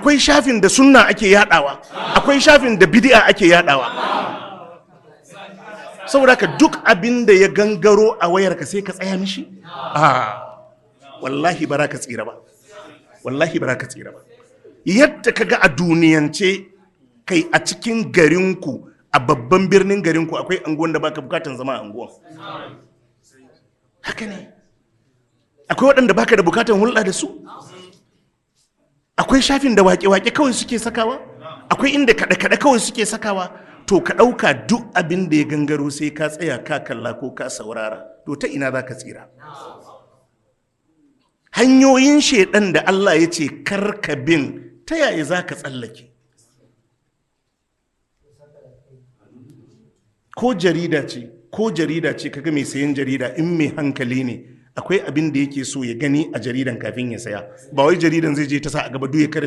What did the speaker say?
akwai shafin da sunna ake yadawa, akwai shafin da bid'a ake yadawa. Saboda ka duk abin da ya gangaro a wayarka sai ka tsaya mishi, wallahi ba za ka tsira ba, wallahi ba za ka tsira ba. Yadda ka ga a duniyance kai a cikin garinku, a babban birnin garinku akwai anguwan da baka bukatan zama a anguwan, haka ne. Akwai waɗanda baka da bukatan hulɗa da su, akwai shafin da waƙe-waƙe kawai suke sakawa, akwai inda kaɗe-kaɗe kawai suke sakawa. To ka ɗauka duk abin da ya gangaro sai ka tsaya ka kalla ko ka saurara, to ta ina za ka tsira? Hanyoyin shaiɗan da Allah ya ce karka bin, ta yaya za ka tsallake? Ko jarida ce kaga mai sayan jarida in mai hankali ne, akwai abin da yake so ya gani a jaridan kafin ya saya, ba wai jaridan zai je ta sa a gaba duk ya karanta